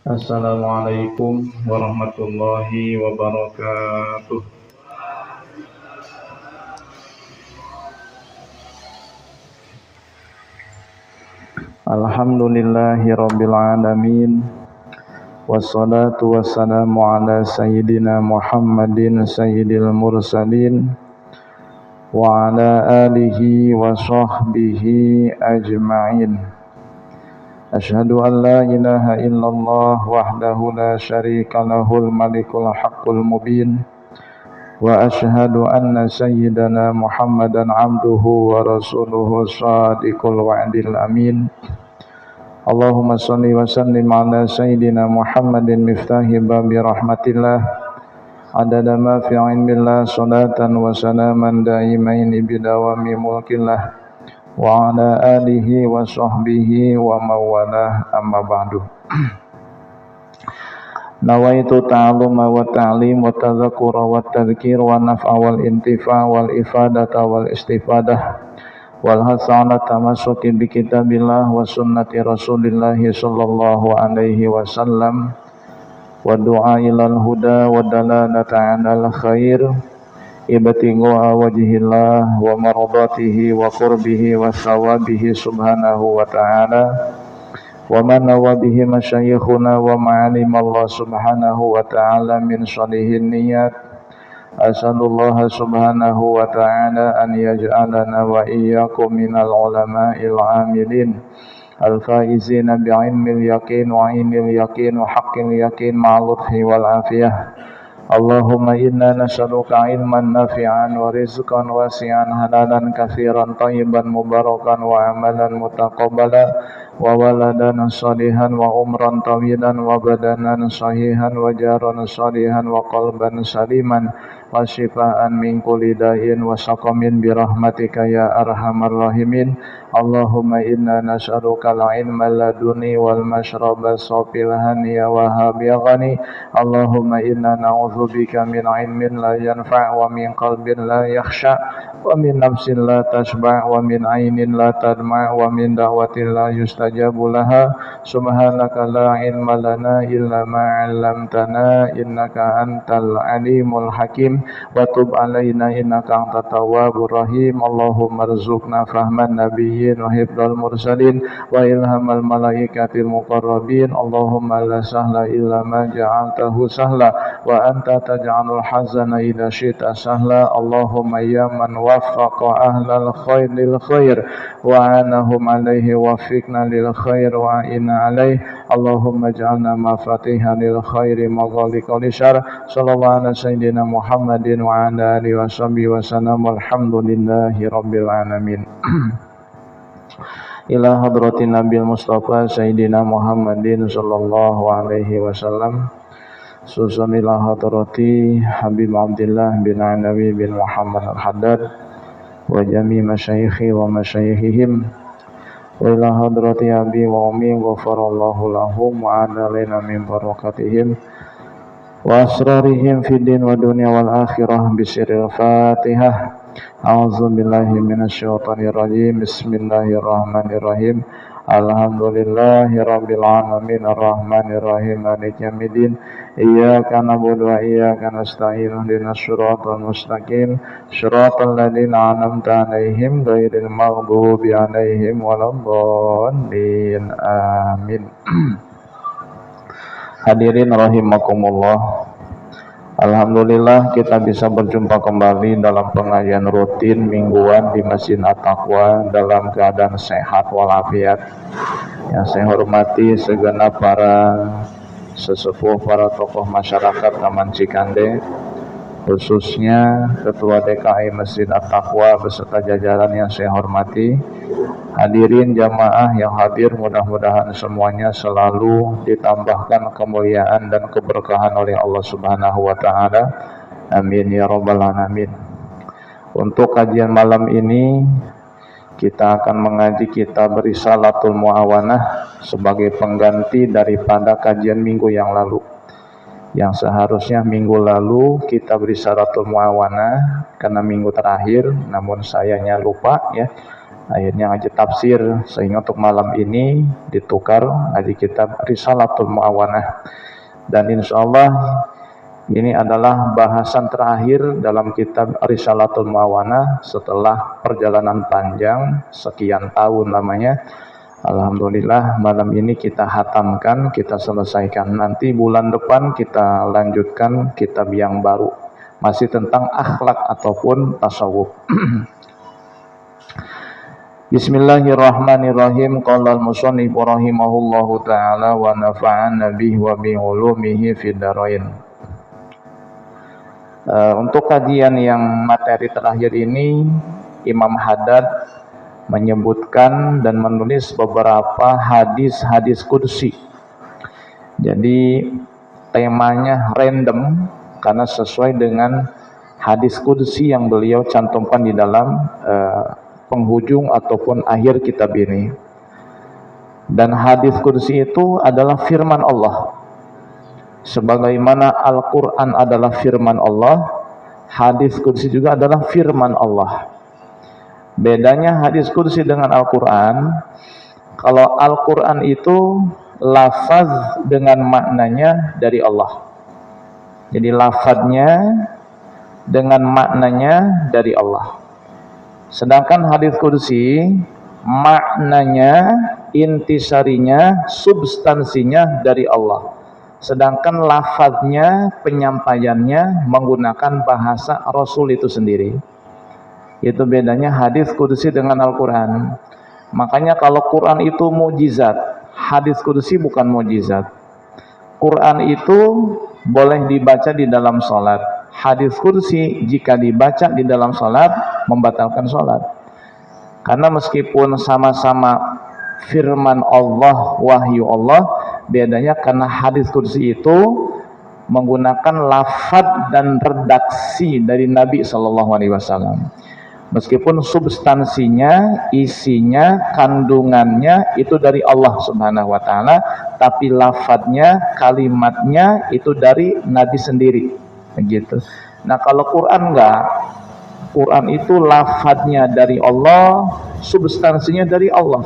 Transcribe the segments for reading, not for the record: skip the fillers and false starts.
Assalamualaikum warahmatullahi wabarakatuh. Alhamdulillahi rabbil alamin. Wassalatu wassalamu ala sayyidina Muhammadin sayyidil mursalin wa ala alihi wa sahbihi ajma'in. Asyhadu an la ilaha illallah wahdahu la syarika lahul malikul haqqul mubin wa asyhadu anna sayyidana Muhammadan abduhu wa rasuluhu shadiqul wa'dil amin. Allahumma salli wa sallim ala sayyidina Muhammadin miftahi babi rahmatillah adada ma fi ilmillah salatan wa salaman daimaini bidawami mulkillah wa ala alihi wa sahbihi wa mawalah amma ba'du. Nawaitu ta'alluma wa ta'lim wa tadhakura wa tadhkir wa naf'a wal intifa' wal ifadata wal istifadah wal hasana tamassuki bi kitabillah wa sunnati rasulillah sallallahu alaihi wasallam wa du'a ilal huda wa dalalata 'alal khair ibtigha wajhillah wa maradatihi wa qurbihi wa thawabihi subhanahu wa ta'ala wa man nawabihi masyayikhuna wa ma'alim Allah subhanahu wa ta'ala min shalihin niyat. Asalullah subhanahu wa ta'ala an yaj'alana wa iyyakum minal ulama'il amilin al-faizina bi'ilmil yaqin wa 'ainil yaqin wa haqqil yaqin ma'al-lutfi wal afiyah. Allahumma inna nas'aluka ilman nafi'an wa rizqan wasi'an halalan katsiran thayyiban mubarakan wa amalan mutaqabbala wa waladan salihan wa umran tawilan wa badanan sahihan wa jaran salihan wa qalban saliman wa shifaan min kulli da'in wa saqamin bi rahmatika ya arhamar rahimin. Allahumma inna nas'aluka al-ilma laduni wal mashraba safil haniya wa habighani. Allahumma inna na'udzubika min ilmin la yanfa' wa min qalbin la yakhsha wa min nafsin la tashba' wa min 'ainin la tadma' wa min da'watin la yustajabu laha. Subhanaka la ilma lana illa ma 'allamtana innaka antal alimul hakim wa tub 'alaina innaka antat tawwabur rahim. Allahumma rzuqna fahman nabiyyin wa hifdzal mursalin wa ilhamal malaikatil muqarrabin. Allahumma la sahla illa ma ja'altahu sahla wa anta taj'alul hazana idza syi'ta sahla. Allahumma ya man waffaqa ahlal khair lil khair wa anahum alaihi waffiqna lil khair wa inna alaihi. Allahumma ij'alna mafatihan lil khairi maghaliqa lisyarr. Sallallahu ala sayyidina Muhammadin wa ala alihi wa sahbihi wa sallam. Alhamdulillahi rabbil alamin. Ila hadratin Nabil Mustafa Sayyidina Muhammadin sallallahu alaihi wasallam. Susun ila hadrati Habib Abdillah bin Anawi bin Muhammad al-Haddad wa jami masyayikhi wa masyayikhihim wa ila hadrati abi wa ummi ghafarallahu lahum wa adalina min barakatihim wa asrarihim fid din wa dunya wal akhirah bisiril fatihah. A'udzu billahi minasyaitonir rajim. Bismillahirrahmanirrahim. Alhamdulillahi rabbil alamin arrahmanir rahim maliki yaumiddin. Iyyaka na'budu wa iyyaka nasta'in ihdinas siratal mustaqim siratal ladzina an'amta 'alaihim ghairil maghdubi 'alaihim waladdallin. Amin. Hadirin rahimakumullah. Alhamdulillah kita bisa berjumpa kembali dalam pengajian rutin mingguan di Masjid At-Taqwa dalam keadaan sehat walafiat. Yang saya hormati segenap para sesepuh, para tokoh masyarakat Taman Cikande, khususnya Ketua DKI Masjid At-Taqwa beserta jajaran yang saya hormati. Hadirin jamaah yang hadir, mudah-mudahan semuanya selalu ditambahkan kemuliaan dan keberkahan oleh Allah Subhanahu wa taala. Amin ya rabbal alamin. Untuk kajian malam ini kita akan mengaji kitab Risalatul Muawanah sebagai pengganti daripada kajian minggu yang lalu. Yang seharusnya minggu lalu kita Risalatul Muawanah karena minggu terakhir, namun sayangnya lupa ya. akhirnya ngaji tafsir, sehingga untuk malam ini ditukar ngaji kitab Risalatul Mu'awanah. Dan insya Allah ini adalah bahasan terakhir dalam kitab Risalatul Mu'awanah setelah perjalanan panjang sekian tahun lamanya. Alhamdulillah malam ini kita hatamkan, kita selesaikan. Nanti bulan depan kita lanjutkan kitab yang baru, masih tentang akhlak ataupun tasawuf. Bismillahirrahmanirrahim. Qala al-musannif rahimahullahu taala wa nafa'ana bihi wa bi ulumihi fid dharain. Untuk kajian yang materi terakhir ini, Imam Haddad menyebutkan dan menulis beberapa hadis-hadis qudsi. Jadi temanya random karena sesuai dengan hadis qudsi yang beliau cantumkan di dalam penghujung ataupun akhir kitab ini. Dan hadis qudsi itu adalah firman Allah. Sebagaimana Al-Quran adalah firman Allah, hadis qudsi juga adalah firman Allah. Bedanya hadis qudsi dengan Al-Quran, kalau Al-Quran itu lafaz dengan maknanya dari Allah. Jadi lafaznya dengan maknanya dari Allah. Sedangkan hadis qudsi maknanya, intisarinya, substansinya dari Allah. Sedangkan lafaznya, penyampaiannya menggunakan bahasa Rasul itu sendiri. Itu bedanya hadis qudsi dengan Al-Quran. Makanya kalau Quran itu mukjizat, hadis qudsi bukan mukjizat. Quran itu boleh dibaca di dalam sholat. Hadis qudsi jika dibaca di dalam sholat membatalkan sholat. Karena meskipun sama-sama firman Allah, wahyu Allah, bedanya karena hadis qudsi itu menggunakan lafaz dan redaksi dari Nabi SAW. Meskipun substansinya, isinya, kandungannya itu dari Allah Subhanahu wa taala, tapi lafadznya, kalimatnya itu dari Nabi sendiri. Begitu. Nah, kalau Quran enggak. Quran itu lafadznya dari Allah, substansinya dari Allah.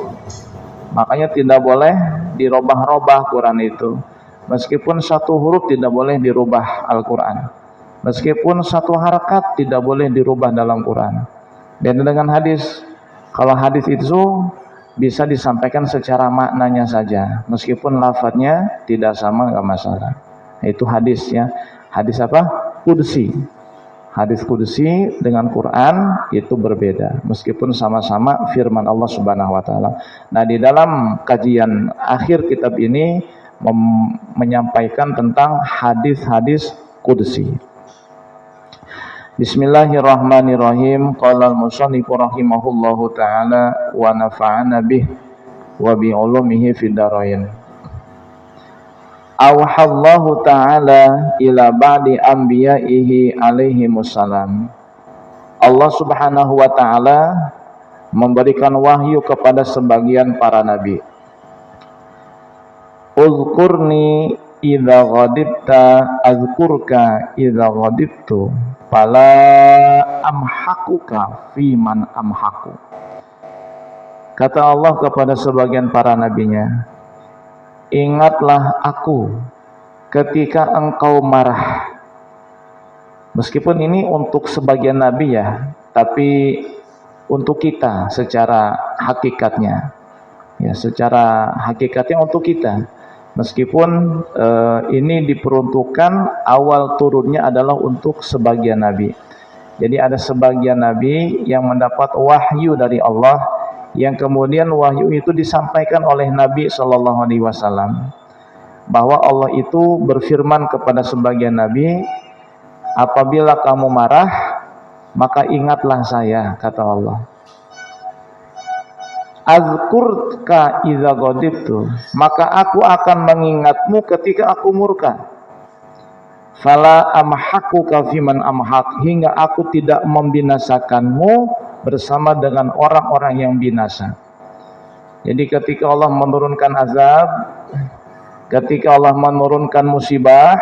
Makanya tidak boleh dirubah-rubah Quran itu. Meskipun satu huruf tidak boleh dirubah Al-Quran. Meskipun satu harakat tidak boleh dirubah dalam Quran. Dan dengan hadis, kalau hadis itu bisa disampaikan secara maknanya saja, meskipun lafadznya tidak sama, nggak masalah. Itu hadis ya. Hadis apa? Qudsi. Hadis qudsi dengan Quran itu berbeda, meskipun sama-sama firman Allah Subhanahu wa taala. Nah, di dalam kajian akhir kitab ini menyampaikan tentang hadis-hadis qudsi. Bismillahirrahmanirrahim. Qala al-musannif rahimahullahu taala wa nafa'ana bih wa bi ulumihi fid dharain. Awhallahu ta'ala ila ba'di anbiya'ihi alaihi wassalam. Allah Subhanahu wa taala memberikan wahyu kepada sebagian para nabi. Uzkurni idza ghadibta azkurka idza ghadibtu fala amhaquka fi man amhaqu. Kata Allah kepada sebagian para nabinya, ingatlah aku ketika engkau marah. Meskipun ini untuk sebagian nabi ya, tapi untuk kita secara hakikatnya, ya secara hakikatnya untuk kita. Meskipun ini diperuntukkan awal turunnya adalah untuk sebagian nabi. Jadi ada sebagian nabi yang mendapat wahyu dari Allah, yang kemudian wahyu itu disampaikan oleh Nabi SAW, bahwa Allah itu berfirman kepada sebagian nabi, apabila kamu marah maka ingatlah saya, kata Allah. Azkurka idza ghadibtu, maka aku akan mengingatmu ketika aku murka. Fala amhaquka fiman amhaq, hingga aku tidak membinasakanmu bersama dengan orang-orang yang binasa. Jadi ketika Allah menurunkan azab, ketika Allah menurunkan musibah,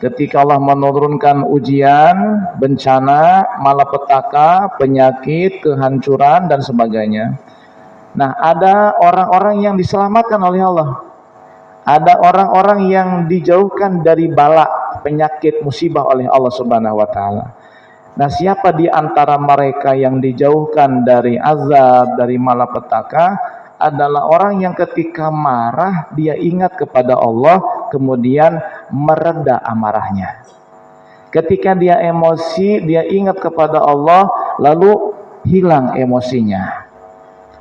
Ketika Allah menurunkan ujian, bencana, malapetaka, penyakit, kehancuran, dan sebagainya. Nah, ada orang-orang yang diselamatkan oleh Allah. Ada orang-orang yang dijauhkan dari bala, penyakit, musibah oleh Allah Subhanahu wa taala. Nah, siapa di antara mereka yang dijauhkan dari azab, dari malapetaka adalah orang yang ketika marah dia ingat kepada Allah, kemudian mereda amarahnya. Ketika dia emosi, dia ingat kepada Allah, lalu hilang emosinya.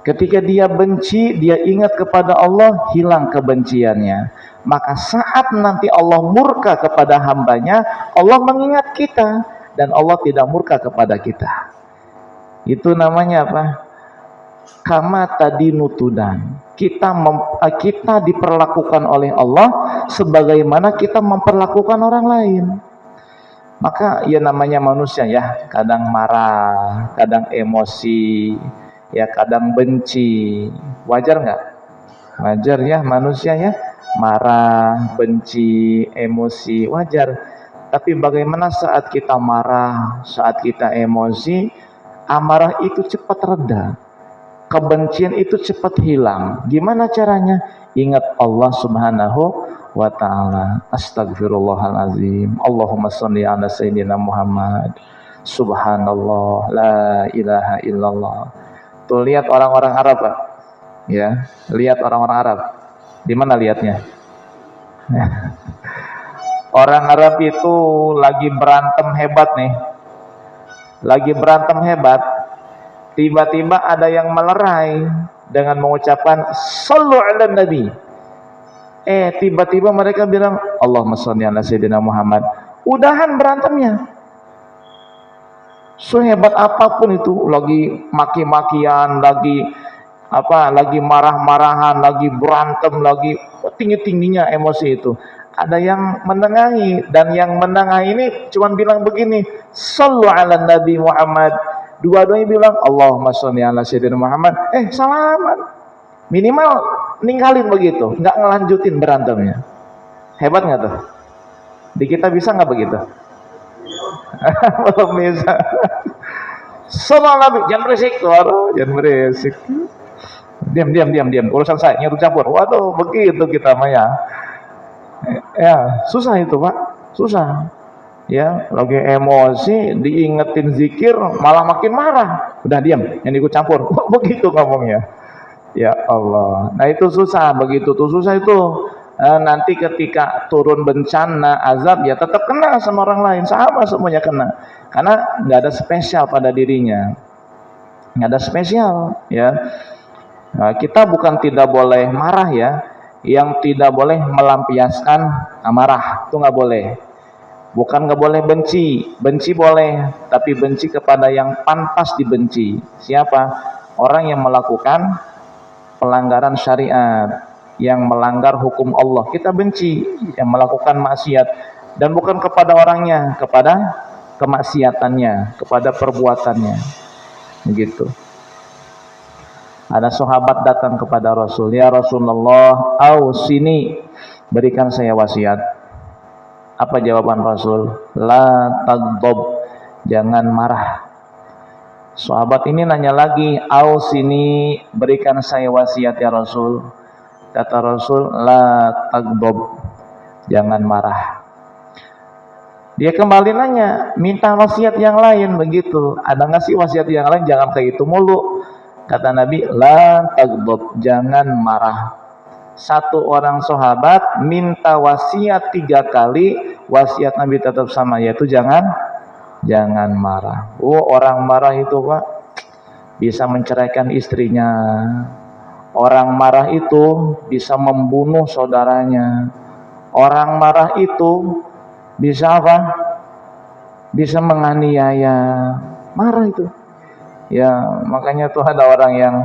Ketika dia benci, dia ingat kepada Allah, hilang kebenciannya. Maka saat nanti Allah murka kepada hambanya, Allah mengingat kita, dan Allah tidak murka kepada kita. Itu namanya apa? Kama tadi nutudan. Kita diperlakukan oleh Allah sebagaimana kita memperlakukan orang lain. Maka ya namanya manusia ya, kadang marah, kadang emosi, ya kadang benci. Wajar nggak? Wajar ya manusia ya, marah, benci, emosi, wajar. Tapi bagaimana saat kita marah, saat kita emosi, amarah itu cepat reda, kebencian itu cepat hilang. Gimana caranya? Ingat Allah Subhanahu wa ta'ala. Astagfirullahalazim. Allahumma sholli ala sayyidina Muhammad. Subhanallah, la ilaha illallah. Tuh lihat orang-orang Arab, Pak. Ya, lihat orang-orang Arab. Di mana lihatnya? Orang Arab itu lagi berantem hebat nih. Lagi berantem hebat. Tiba-tiba ada yang melerai dengan mengucapkan sallu ala nabi. Tiba-tiba mereka bilang Allahumma sholli ala sayyidina Muhammad. Udahan berantemnya. Sehebat apapun itu, lagi maki-makian, lagi marah-marahan, lagi berantem, lagi tinggi-tingginya emosi itu. Ada yang menengahi, dan yang menengahi ini cuma bilang begini, sallu ala nabi Muhammad. Dua-duanya bilang Allahumma sholli ala sayyidina Muhammad. Salaman. Minimal ninggalin begitu, nggak ngelanjutin berantemnya. Hebat nggak tuh? Di kita bisa nggak begitu? Belum bisa. Sallallahu jangan berisik, waduh, jangan berisik. Diam. Urusan saya nyuruh campur. Waduh, begitu kita Maya. Ya, susah itu, Pak. Susah. Ya, lagi emosi, diingetin zikir, malah makin marah. Udah diam, yang ikut campur. Begitu ngomongnya. Ya Allah. Nah, itu susah, begitu tuh susah itu. Nanti ketika turun bencana, azab, ya tetap kena sama orang lain, sama semuanya kena. Karena nggak ada spesial pada dirinya. Nggak ada spesial, ya. Nah, kita bukan tidak boleh marah ya. Yang tidak boleh melampiaskan amarah, itu nggak boleh. Bukan nggak boleh benci, benci boleh, tapi benci kepada yang pantas dibenci. Siapa? Orang yang melakukan pelanggaran syariat, yang melanggar hukum Allah, kita benci. Yang melakukan maksiat, dan bukan kepada orangnya, kepada kemaksiatannya, kepada perbuatannya. Begitu. Ada sahabat datang kepada Rasul, ya Rasulullah, ausini, berikan saya wasiat. Apa jawaban Rasul? La taghdab, jangan marah. Sahabat ini nanya lagi, ausini, berikan saya wasiat ya Rasul. Kata Rasul, la taghdab, jangan marah. Dia kembali nanya, minta wasiat yang lain, begitu. Ada nggak sih wasiat yang lain? Jangan kayak itu mulu. Kata Nabi, la taghdab, jangan marah. Satu orang sahabat minta wasiat 3 kali, wasiat Nabi tetap sama, yaitu jangan marah. Orang marah itu, Pak, bisa menceraikan istrinya. Orang marah itu bisa membunuh saudaranya. Orang marah itu bisa apa? Bisa menganiaya. Marah itu. Ya, makanya tuh ada orang yang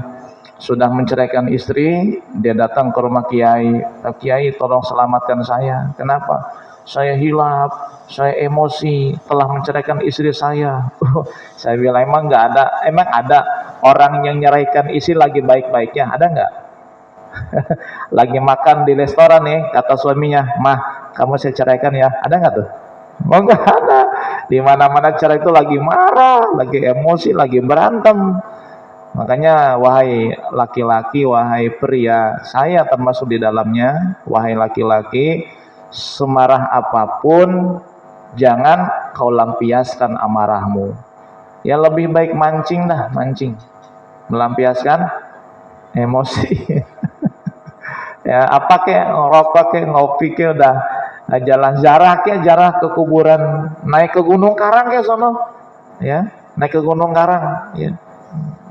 sudah menceraikan istri, dia datang ke rumah kiai. Kiai, tolong selamatkan saya. Kenapa? Saya hilaf, saya emosi, telah menceraikan istri saya. Saya bilang, emang ada orang yang nyeraikan istri lagi baik-baiknya? Ada nggak? Lagi makan di restoran nih, kata suaminya, mah kamu saya ceraikan ya, ada nggak tuh? Oh nggak ada. Di mana-mana cerai itu lagi marah, lagi emosi, lagi berantem. Makanya wahai laki-laki, wahai pria, saya termasuk di dalamnya. Wahai laki-laki, semarah apapun jangan kau lampiaskan amarahmu. Ya lebih baik mancing dah, mancing. Melampiaskan emosi. Ya apa kek, ngerokok kek, ngopi kek, udah jalan jarak ya, jarak ke kuburan, naik ke Gunung Karang ya sono. Ya, naik ke Gunung Karang, ya.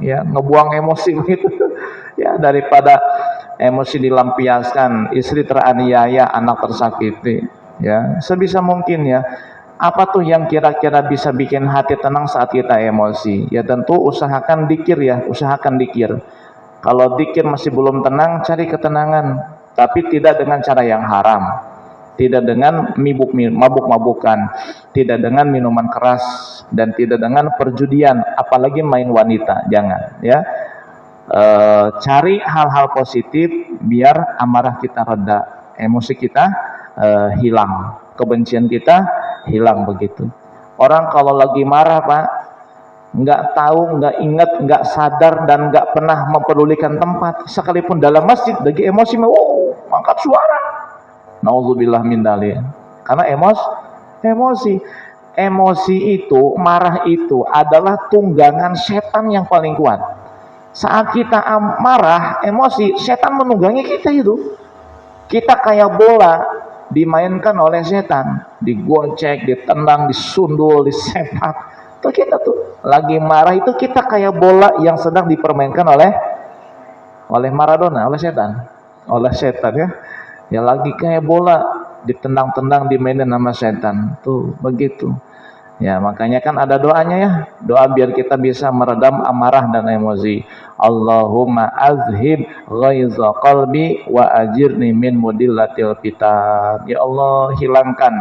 Ya, ngebuang emosi begitu. Ya, daripada emosi dilampiaskan, istri teraniaya, anak tersakiti. Ya, sebisa mungkin ya. Apa tuh yang kira-kira bisa bikin hati tenang saat kita emosi? Ya tentu usahakan dikir ya, usahakan dikir. Kalau dikir masih belum tenang, cari ketenangan, tapi tidak dengan cara yang haram, tidak dengan mabuk-mabukan, tidak dengan minuman keras, dan tidak dengan perjudian, apalagi main wanita, jangan ya. Cari hal-hal positif biar amarah kita reda, emosi kita hilang, kebencian kita hilang begitu. Orang kalau lagi marah Pak, nggak tahu, nggak ingat, nggak sadar, dan nggak pernah mempedulikan tempat, sekalipun dalam masjid lagi emosi, angkat suara, naudzubillah min dzalik. Karena emosi itu, marah itu adalah tunggangan setan yang paling kuat. Saat kita marah, emosi, setan menunggangi kita itu. Kita kayak bola dimainkan oleh setan, digocek, ditendang, disundul, disepak. Tuh kita tuh lagi marah itu kita kayak bola yang sedang dipermainkan oleh Maradona, oleh setan ya. Ya lagi kayak bola ditendang-tendang, dimainin sama setan. Tuh begitu. Ya makanya kan ada doanya ya, doa biar kita bisa meredam amarah dan emosi. Allahumma azhib ghaiza qalbi wa ajirni min mudillatil fitan. Ya Allah, hilangkan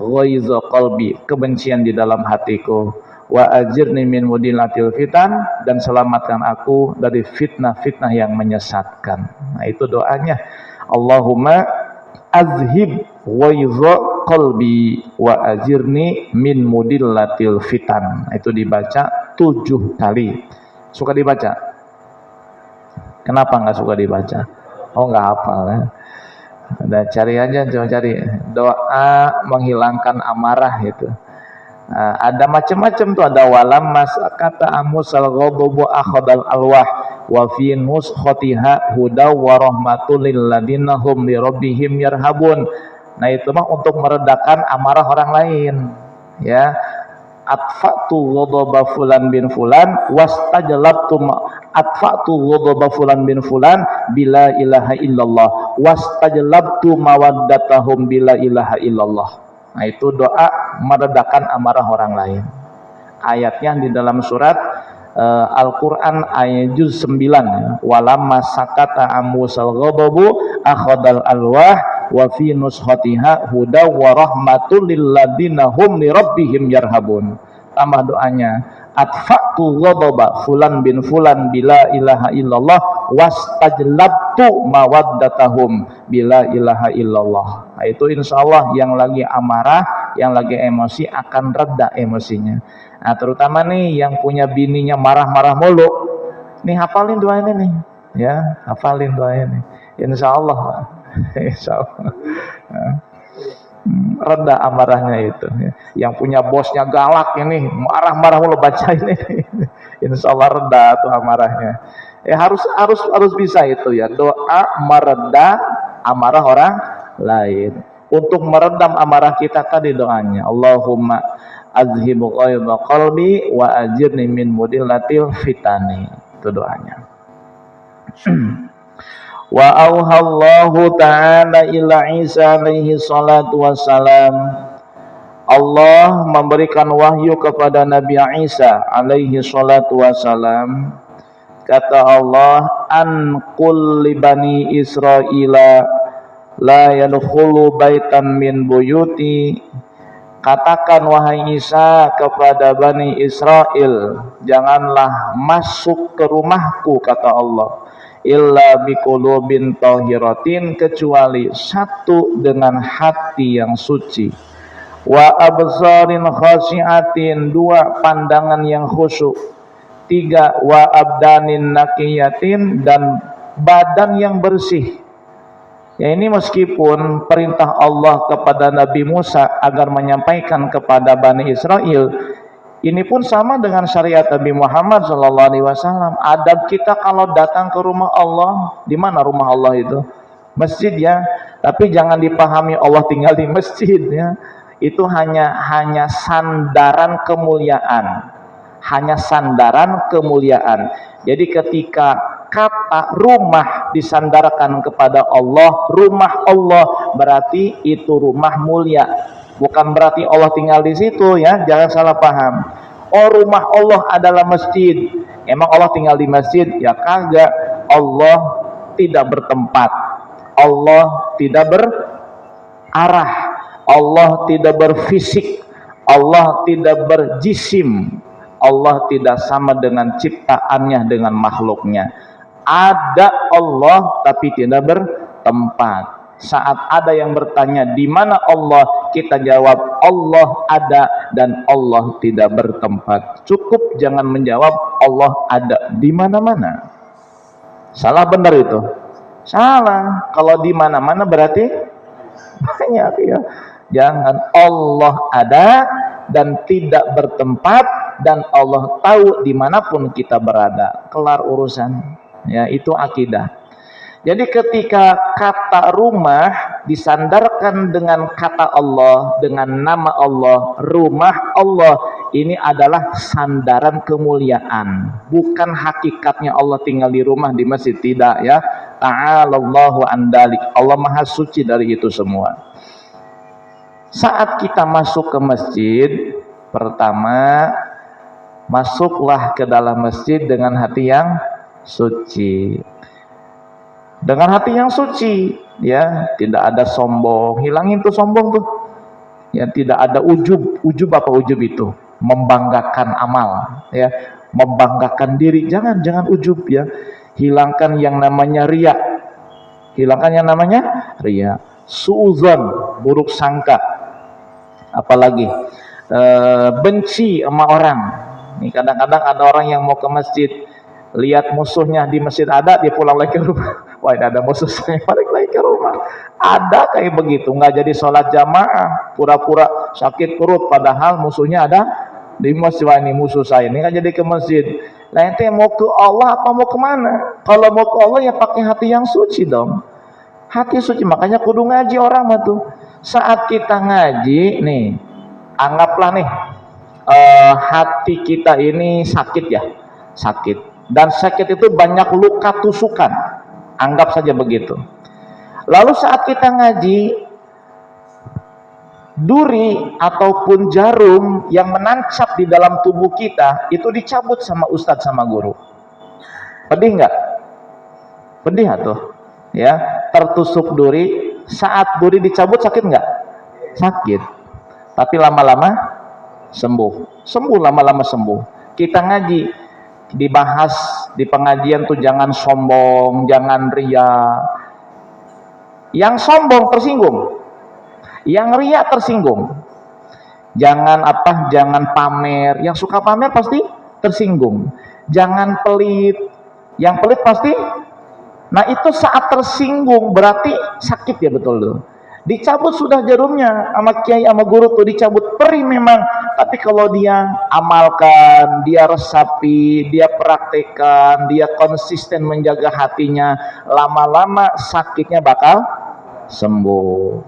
ghaiza qalbi, kebencian di dalam hatiku, wa ajirni min mudillatil fitan, dan selamatkan aku dari fitnah-fitnah yang menyesatkan. Nah itu doanya. Allahumma azhib ghaiza qalbi wa ajirni min mudillatil fitan. Itu dibaca 7 kali. Suka dibaca? Kenapa nggak suka dibaca? Oh nggak hafal ya. Udah cari aja, coba cari doa menghilangkan amarah itu. Ada macam-macam tuh, ada walam mas kata amusal ghadabu akhadal alwah wa fi nuskhotiha huda wa rahmatul lil ladina hum li rabbihim yarhabun. Nah itu mah untuk meredakan amarah orang lain ya. Atfa'tu ghadaba fulan bin fulan wastajlabtu atfa'tu ghadaba fulan bin fulan bila ilaha illallah wastajlabtu mawaddatahum bila ilaha illallah. Nah itu doa meredakan amarah orang lain. Ayatnya di dalam surat Al-Quran ayat juz 9. Walamma sakata amusal ghadabu akhadal alwah wa fi nushatiha huda wa rahmatul lil ladina hum li rabbihim yarhabun. Tambah doanya, atfa'tu ghadaba fulan bin fulan bila ilaha illallah wastajlabtu mawaddatahum bila ilaha illallah. Nah, itu insyaallah yang lagi amarah, yang lagi emosi akan reda emosinya. Nah, terutama nih yang punya bininya marah-marah mulu. Nih hafalin doa ini nih. Ya, hafalin doa ini. Insyaallah. Insyaallah. Reda amarahnya itu. Yang punya bosnya galak ini, marah-marah mulu, baca ini. Insyaallah reda tuh amarahnya. Harus bisa itu ya. Doa mereda amarah orang lain. Untuk meredam amarah kita tadi doanya, Allahumma azhibu ghaiba qalbi wa ajirni min mudillatil fitani. Itu doanya. Wa auhallahu ta'ala ila Isa alaihi salatu wassalam. Allah memberikan wahyu kepada Nabi Isa alaihi salatu wassalam. Kata Allah, an qul li bani Israila la yadkhulu baitan min buyuti. Katakan wahai Isa kepada Bani Israel, janganlah masuk ke rumahku, kata Allah. illa biqulubin tahiratin, kecuali satu dengan hati yang suci, wa absarin khasyiatin, dua pandangan yang khusyuk, tiga wa abdanin naqiyatin, dan badan yang bersih. Ya, ini meskipun perintah Allah kepada Nabi Musa agar menyampaikan kepada Bani Israel, ini pun sama dengan syariat Nabi Muhammad SAW. Adab kita kalau datang ke rumah Allah, di mana rumah Allah itu? Masjid ya. Tapi jangan dipahami Allah tinggal di masjid ya. Itu hanya sandaran kemuliaan. Hanya sandaran kemuliaan. Jadi ketika kata rumah disandarkan kepada Allah, rumah Allah, berarti itu rumah mulia. Bukan berarti Allah tinggal di situ ya, jangan salah paham. Oh, rumah Allah adalah masjid. Emang Allah tinggal di masjid? Ya kagak. Allah tidak bertempat. Allah tidak berarah. Allah tidak berfisik. Allah tidak berjisim. Allah tidak sama dengan ciptaannya dengan makhluknya. Ada Allah tapi tidak bertempat. Saat ada yang bertanya di mana Allah, kita jawab Allah ada dan Allah tidak bertempat. Cukup jangan menjawab Allah ada di mana-mana. Salah benar itu? Salah. Kalau di mana-mana berarti banyak ya. Jangan, Allah ada dan tidak bertempat, dan Allah tahu dimanapun kita berada. Kelar urusan ya, itu akidah. Jadi ketika kata rumah disandarkan dengan kata Allah, dengan nama Allah, rumah Allah, ini adalah sandaran kemuliaan. Bukan hakikatnya Allah tinggal di rumah di masjid, tidak ya. Ta'alallahu an dalik. Allah maha suci dari itu semua. Saat kita masuk ke masjid, pertama masuklah ke dalam masjid dengan hati yang suci. Dengan hati yang suci, ya, tidak ada sombong. Hilangin tuh sombong tuh. Ya, tidak ada ujub. Ujub apa ujub itu? Membanggakan amal, ya, membanggakan diri. Jangan ujub ya. Hilangkan yang namanya riya. Hilangkan yang namanya riya. Suuzon, buruk sangka. Apalagi benci sama orang. Nih kadang-kadang ada orang yang mau ke masjid, lihat musuhnya di masjid ada, dia pulang lagi ke rumah. Wah, ini ada musuh saya, balik lagi ke rumah. Ada kayak begitu, nggak jadi sholat jamaah, pura-pura sakit perut, padahal musuhnya ada di masjid. Wah, ini musuh saya, ini nggak jadi ke masjid. Nah, ente mau ke Allah apa mau kemana? Kalau mau ke Allah ya pakai hati yang suci dong. Hati suci, makanya kudu ngaji orang mah tuh. Saat kita ngaji, nih, anggaplah nih, hati kita ini sakit ya, sakit. Dan sakit itu banyak luka tusukan. Anggap saja begitu. Lalu saat kita ngaji, duri ataupun jarum yang menancap di dalam tubuh kita itu dicabut sama ustadz sama guru. Pedih nggak? Pedih tuh, ya. Tertusuk duri, saat duri dicabut sakit nggak? Sakit. Tapi lama-lama sembuh. Sembuh, lama-lama sembuh. Kita ngaji, dibahas di pengajian tuh jangan sombong, jangan ria. Yang sombong tersinggung, yang ria tersinggung. Jangan jangan pamer. Yang suka pamer pasti tersinggung. Jangan pelit, yang pelit pasti. Nah, itu saat tersinggung berarti sakit ya, betul tuh. Dicabut sudah jarumnya sama kiai sama guru tuh, dicabut. Perih memang, tapi kalau dia amalkan, dia resapi, dia praktekkan, dia konsisten menjaga hatinya, lama-lama sakitnya bakal sembuh.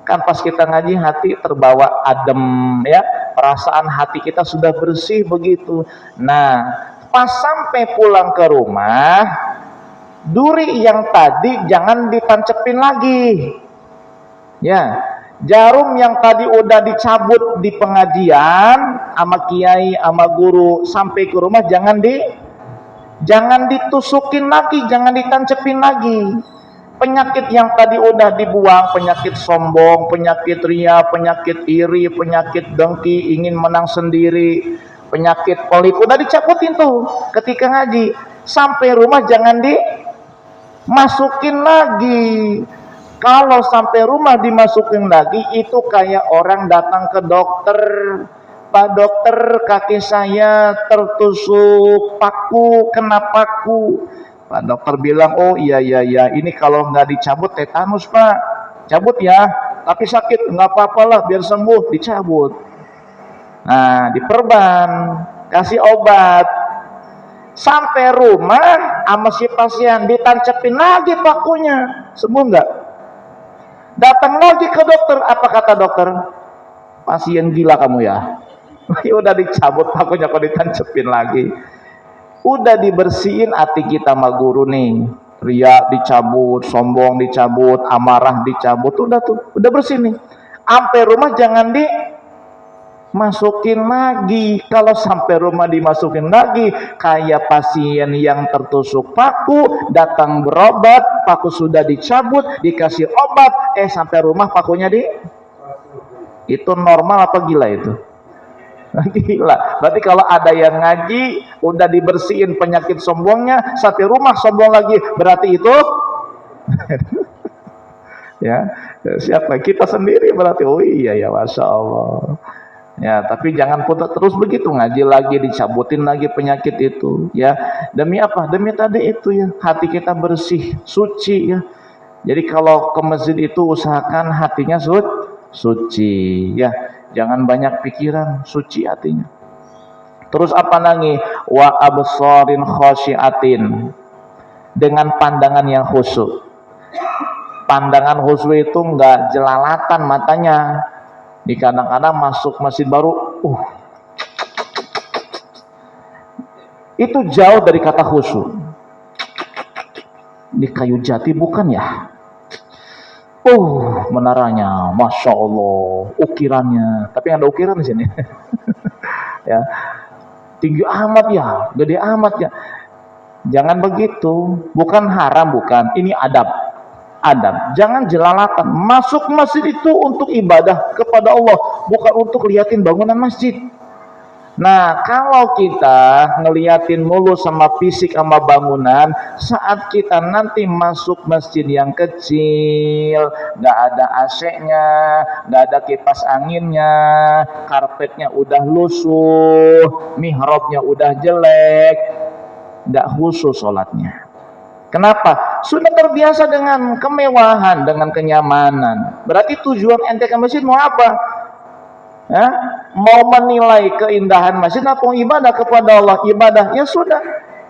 Kan pas kita ngaji hati terbawa adem ya, perasaan hati kita sudah bersih begitu. Nah, pas sampai pulang ke rumah, duri yang tadi jangan ditancepin lagi. Ya, jarum yang tadi udah dicabut di pengajian sama kiai sama guru, sampai ke rumah jangan ditusukin lagi, jangan ditancepin lagi. Penyakit yang tadi udah dibuang, penyakit sombong, penyakit ria, penyakit iri, penyakit dengki, ingin menang sendiri, penyakit pelit, udah dicabutin tuh ketika ngaji. Sampai rumah jangan masukin lagi. Kalau sampai rumah dimasukin lagi, itu kayak orang datang ke dokter, Pak dokter, kaki saya tertusuk paku, kena paku. Pak dokter bilang, oh iya, ini kalau nggak dicabut tetanus Pak, cabut ya, tapi sakit, nggak apa-apa lah, biar sembuh, dicabut. Nah, diperban, kasih obat. Sampai rumah sama si pasien ditancepin lagi pakunya, sembuh nggak? Datang lagi ke dokter, apa kata dokter? Pasien gila kamu ya. Udah dicabut pakunya kok ditancepin lagi. Udah dibersihin hati kita sama guru nih. Ria dicabut, sombong dicabut, amarah dicabut, udah bersih nih. Sampai rumah jangan dimasukin lagi. Kalau sampai rumah dimasukin lagi, kayak pasien yang tertusuk paku, datang berobat, paku sudah dicabut, dikasih obat, sampai rumah pakunya itu normal apa gila itu? Gila. Berarti kalau ada yang ngaji udah dibersihin penyakit sombongnya, sampai rumah sombong lagi, berarti itu ya siapa? Kita sendiri berarti. Oh iya ya, Masya Allah. Ya, tapi jangan putar terus begitu, ngaji lagi dicabutin lagi penyakit itu ya. Demi apa? Demi tadi itu ya, hati kita bersih, suci ya. Jadi kalau ke masjid itu usahakan hatinya suci ya. Jangan banyak pikiran, suci hatinya. Terus apa lagi? Wa absarin khasyiatin, dengan pandangan yang khusyuk. Pandangan khusyuk itu enggak jelalatan matanya. Di kadang-kadang masuk masjid baru, itu jauh dari kata khusyuk. Di kayu jati bukan ya? Menaranya, Masya Allah, ukirannya, tapi ada ukiran di sini. Ya, tinggi amat ya, gede amat ya. Jangan begitu, bukan haram, bukan. Ini adab. Jangan jelalatan. Masuk masjid itu untuk ibadah kepada Allah, bukan untuk liatin bangunan masjid. Nah, kalau kita ngeliatin mulu sama fisik sama bangunan, saat kita nanti masuk masjid yang kecil, nggak ada AC-nya, nggak ada kipas anginnya, karpetnya udah lusuh, mihrabnya udah jelek, nggak khusyuk sholatnya. Kenapa? Sudah terbiasa dengan kemewahan, dengan kenyamanan. Berarti tujuan ente ke masjid mau apa? Mau menilai keindahan masjid atau ibadah kepada Allah? Ibadah, ya sudah,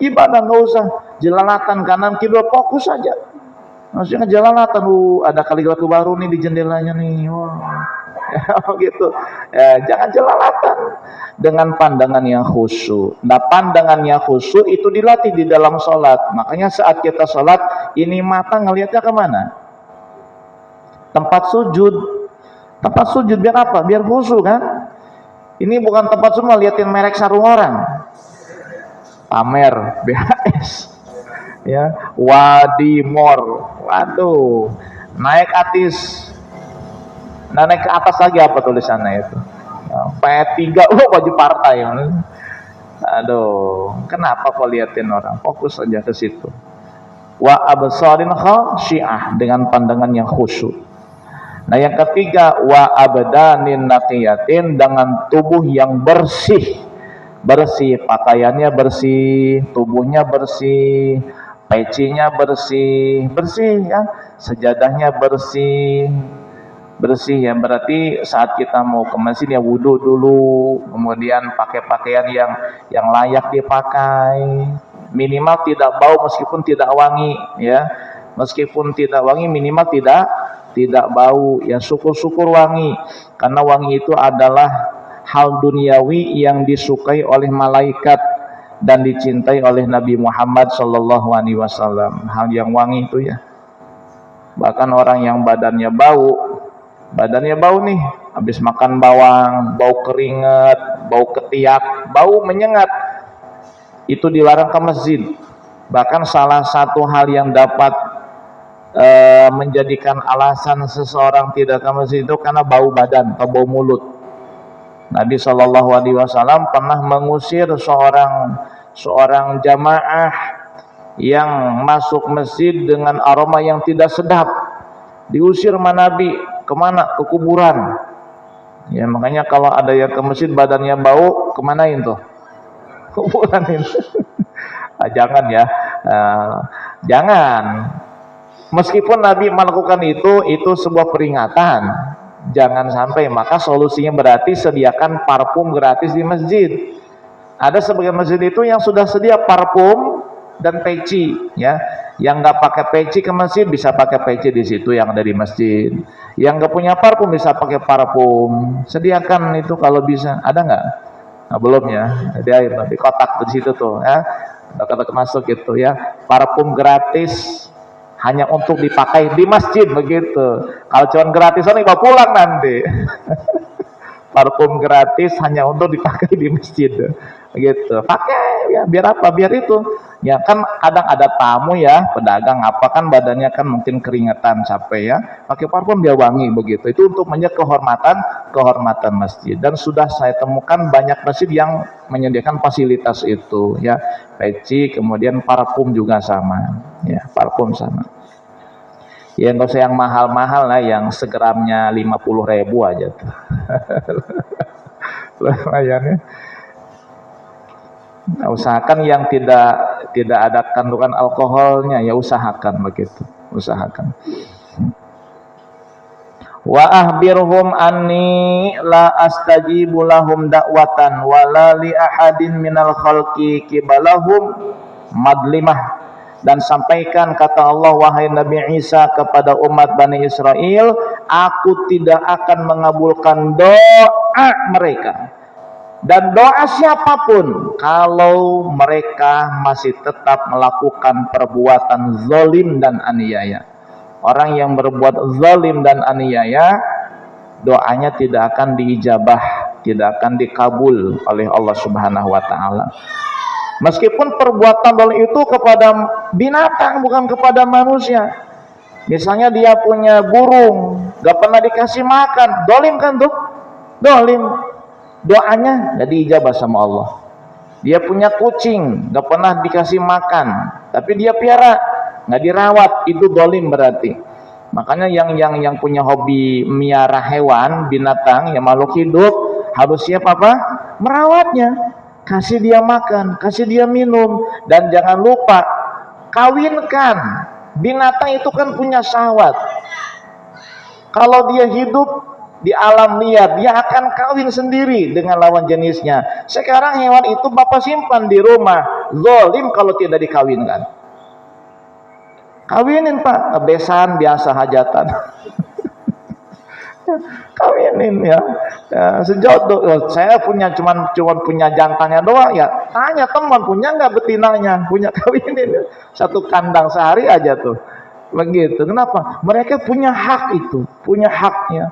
ibadah, nggak usah jelalatan kanan kiri, fokus saja. Maksudnya jelalatan, ada kaligrafi baru nih di jendelanya nih, gitu. Jangan jelalatan, dengan pandangan yang khusyuk. Nah, pandangan yang khusyuk itu dilatih di dalam sholat. Makanya saat kita sholat, ini mata ngelihatnya kemana? Tempat sujud. Tempat sujud biar apa? Biar khusyuk kan? Ini bukan tempat semua liatin merek sarung orang. Pamer BHS. Ya, Wadimor. Waduh. Naik atis. Nah, naik ke atas lagi apa tulisannya itu? P3, baju partai. Aduh, kenapa kok liatin orang? Fokus saja ke situ. Wa absarin khasyiah, dengan pandangan yang khusyuk. Nah, yang ketiga, wa abdanin naqiyatin, dengan tubuh yang bersih. Bersih, pakaiannya bersih, tubuhnya bersih, pecinya bersih ya, sejadahnya bersih ya. Berarti saat kita mau ke masjid ya wudhu dulu, kemudian pakai pakaian yang layak dipakai, minimal tidak bau meskipun tidak wangi ya. Meskipun tidak wangi, minimal tidak bau ya, syukur-syukur wangi, karena wangi itu adalah hal duniawi yang disukai oleh malaikat dan dicintai oleh Nabi Muhammad SAW. Hal yang wangi itu ya. Bahkan orang yang badannya bau nih, habis makan bawang, bau keringat, bau ketiak, bau menyengat, itu dilarang ke masjid. Bahkan salah satu hal yang dapat menjadikan alasan seseorang tidak ke masjid itu karena bau badan atau bau mulut. Nabi SAW pernah mengusir seorang jamaah yang masuk masjid dengan aroma yang tidak sedap, diusir sama Nabi kemana? Ke kuburan. Ya makanya kalau ada yang ke masjid badannya bau, kemanain tuh? Kuburan ini. Jangan ya, jangan. Meskipun Nabi melakukan itu sebuah peringatan, jangan sampai. Maka solusinya berarti sediakan parfum gratis di masjid. Ada sebagian masjid itu yang sudah sedia parfum dan peci, ya. Yang nggak pakai peci ke masjid bisa pakai peci di situ yang ada di masjid. Yang nggak punya parfum bisa pakai parfum. Sediakan itu kalau bisa. Ada nggak? Nah, belum ya. Jadi di kotak di situ tuh, ya. Kotak masuk gitu ya. Parfum gratis hanya untuk dipakai di masjid begitu. Kalau cuma gratisan dibawa pulang nanti. Parfum gratis hanya untuk dipakai di masjid gitu. Pakai ya biar apa? Biar itu. Ya kan kadang ada tamu ya, pedagang apa kan badannya kan mungkin keringetan capek ya. Pakai parfum biar wangi begitu. Itu untuk menjaga kehormatan masjid. Dan sudah saya temukan banyak masjid yang menyediakan fasilitas itu ya. Peci kemudian parfum juga sama. Ya, parfum sama. Ya nggak usah yang mahal-mahal lah, yang segramnya 50.000 aja tuh. Lumayan ya. Nah, usahakan yang tidak ada kandungan alkoholnya, ya usahakan begitu, usahakan. Wa ahbirhum anni la astajibu lahum da'watan wala li ahadin minal khalqi kibalahum madlimah. Dan sampaikan kata Allah, wahai Nabi Isa kepada umat Bani Israel, aku tidak akan mengabulkan doa mereka dan doa siapapun kalau mereka masih tetap melakukan perbuatan zalim dan aniaya. Orang yang berbuat zalim dan aniaya, doanya tidak akan diijabah, tidak akan dikabul oleh Allah Subhanahu wa taala. Meskipun perbuatan zalim itu kepada binatang, bukan kepada manusia. Misalnya dia punya burung, gak pernah dikasih makan, zalim kan tuh? Zalim. Doanya gak diijabah sama Allah. Dia punya kucing, gak pernah dikasih makan, tapi dia piara, gak dirawat, itu zalim berarti. Makanya yang punya hobi miara hewan, binatang, yang makhluk hidup, harus siap apa? Merawatnya. Kasih dia makan, kasih dia minum, dan jangan lupa kawinkan. Binatang itu kan punya syahwat. Kalau dia hidup di alam liar, dia akan kawin sendiri dengan lawan jenisnya. Sekarang hewan itu bapak simpan di rumah, zalim kalau tidak dikawinkan. Kawinin pak, besan biasa hajatan. Kawinin ya, sejodoh. Saya punya cuman punya jantannya doang ya. Tanya teman punya nggak betinanya, punya, kawinin. Satu kandang sehari aja tuh. Begitu. Kenapa? Mereka punya hak itu, punya haknya.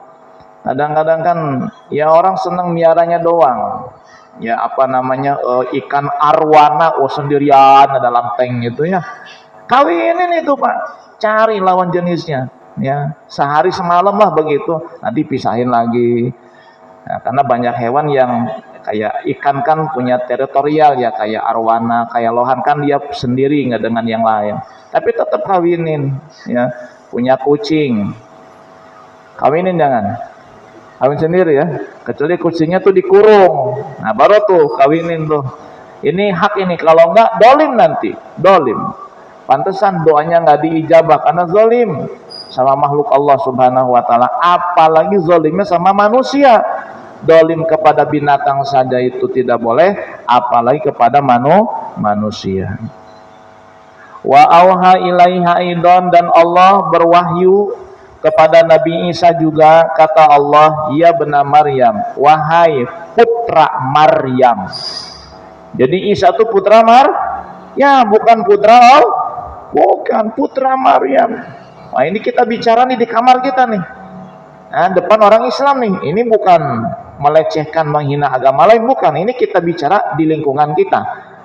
Kadang-kadang kan ya orang senang miaranya doang. Ya apa namanya ikan arwana sendirian dalam tank gitu ya. Kawinin itu pak, cari lawan jenisnya. Ya sehari semalam lah begitu, nanti pisahin lagi. Nah, karena banyak hewan yang kayak ikan kan punya teritorial ya, kayak arwana, kayak lohan kan dia sendiri nggak dengan yang lain, tapi tetap kawinin ya. Punya kucing, kawinin jangan, kawin sendiri ya, kecuali kucingnya tuh dikurung, nah baru tuh kawinin tuh. Ini hak ini, kalau enggak dolim nanti, dolim. Pantesan doanya nggak diijabah karena zalim sama makhluk Allah Subhanahu wa taala, apalagi zalimnya sama manusia. Zalim kepada binatang saja itu tidak boleh, apalagi kepada manusia. Wa auha ilaiha aidan, dan Allah berwahyu kepada Nabi Isa juga, kata Allah, ya benar Maryam, wahai putra Maryam. Jadi Isa itu putra ya bukan putra bukan putra Maryam. Nah ini kita bicara nih di kamar kita nih, nah, depan orang Islam nih. Ini bukan melecehkan, menghina agama lain, bukan. Ini kita bicara di lingkungan kita,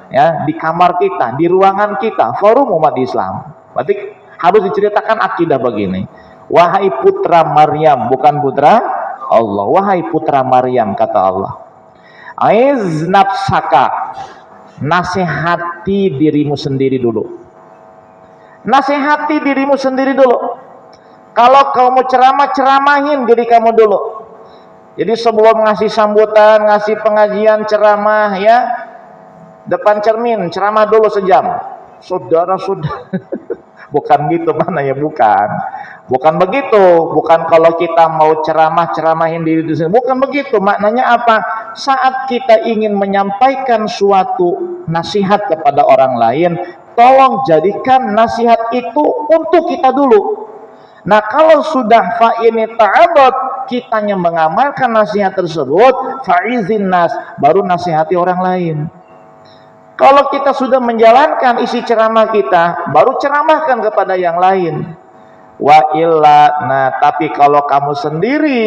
ya, di kamar kita, di ruangan kita, forum umat Islam. Berarti harus diceritakan akidah begini. Wahai putra Maryam, bukan putra Allah. Wahai putra Maryam, kata Allah, aiz nafsaka, nasihati dirimu sendiri dulu. Nasihati dirimu sendiri dulu. Kalau kamu ceramah, ceramahin diri kamu dulu. Jadi sebelum ngasih sambutan, ngasih pengajian, ceramah ya, depan cermin, ceramah dulu sejam. Saudara-saudara, bukan gitu mana ya, bukan begitu. Bukan kalau kita mau ceramahin diri sendiri, bukan begitu. Maknanya apa? Saat kita ingin menyampaikan suatu nasihat kepada orang lain, tolong jadikan nasihat itu untuk kita dulu. Nah, kalau sudah fa'ini ta'abad, kitanya mengamalkan nasihat tersebut, fa'izin nas, baru nasihati orang lain. Kalau kita sudah menjalankan isi ceramah kita, baru ceramahkan kepada yang lain. Wa illa, nah tapi kalau kamu sendiri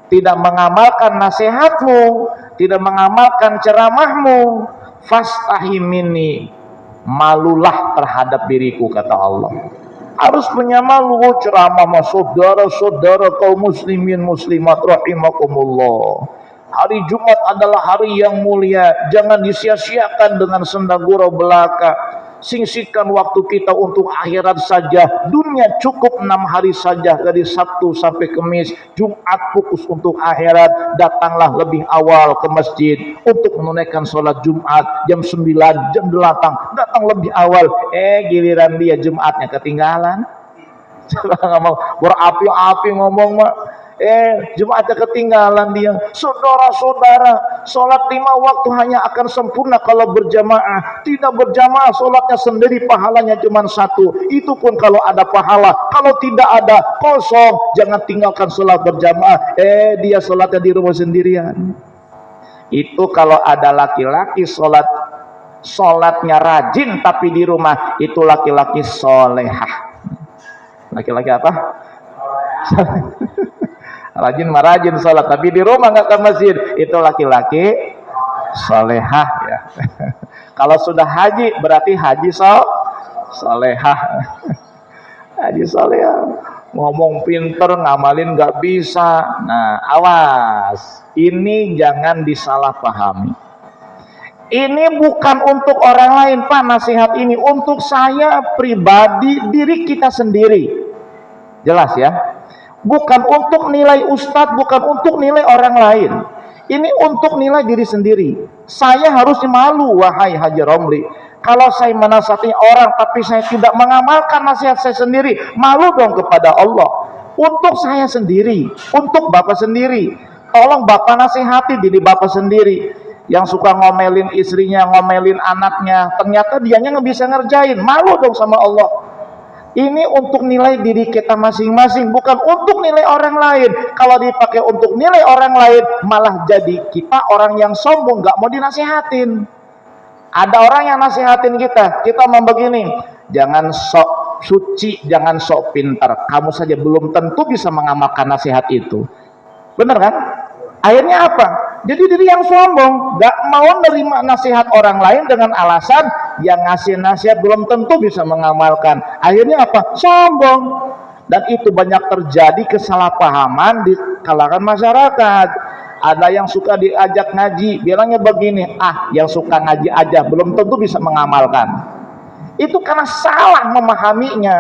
tidak mengamalkan nasihatmu, tidak mengamalkan ceramahmu, fastahimini, malulah terhadap diriku, kata Allah. Harus punya malu ceramah saudara-saudara kaum muslimin muslimat rahimakumullah. Hari Jumat adalah hari yang mulia, jangan disia-siakan dengan senda gurau belaka. Singsikan waktu kita untuk akhirat saja. Dunia cukup 6 hari saja, dari Sabtu sampai Kamis. Jumat fokus untuk akhirat. Datanglah lebih awal ke masjid untuk menunaikan sholat Jumat jam 9, jam 8. Datang lebih awal. Giliran dia Jumatnya ketinggalan. Ngomong berapi-api ngomong mak. Jumatnya ketinggalan dia. Saudara-saudara, sholat 5 waktu hanya akan sempurna kalau berjamaah. Tidak berjamaah, sholatnya sendiri pahalanya cuma 1. Itu pun kalau ada pahala. Kalau tidak ada, kosong. Jangan tinggalkan sholat berjamaah. Dia sholatnya di rumah sendirian. Itu kalau ada laki-laki sholatnya rajin tapi di rumah, itu laki-laki solehah. Laki-laki apa? Rajin sholat tapi di rumah nggak ke masjid, itu laki-laki solehah ya. Kalau sudah haji berarti haji solehah. Haji solehah, ngomong pinter, ngamalin nggak bisa. Nah awas, ini jangan disalahpahami. Ini bukan untuk orang lain Pak, nasihat ini untuk saya pribadi, diri kita sendiri. Jelas ya? Bukan untuk nilai ustadz, bukan untuk nilai orang lain. Ini untuk nilai diri sendiri. Saya harus malu, wahai Haji Romli. Kalau saya menasihati orang tapi saya tidak mengamalkan nasihat saya sendiri, malu dong kepada Allah. Untuk saya sendiri, untuk Bapak sendiri. Tolong Bapak nasihati diri Bapak sendiri. Yang suka ngomelin istrinya, ngomelin anaknya, ternyata dianya nggak bisa ngerjain, malu dong sama Allah. Ini untuk nilai diri kita masing-masing, bukan untuk nilai orang lain. Kalau dipakai untuk nilai orang lain, malah jadi kita orang yang sombong, nggak mau dinasihatin. Ada orang yang nasihatin kita mau begini, jangan sok suci, jangan sok pintar. Kamu saja belum tentu bisa mengamalkan nasihat itu. Benar kan? Akhirnya apa? Jadi diri yang sombong, gak mau nerima nasihat orang lain dengan alasan yang ngasih nasihat belum tentu bisa mengamalkan. Akhirnya apa? Sombong. Dan itu banyak terjadi kesalahpahaman di kalangan masyarakat. Ada yang suka diajak ngaji, bilangnya begini, yang suka ngaji aja belum tentu bisa mengamalkan. Itu karena salah memahaminya.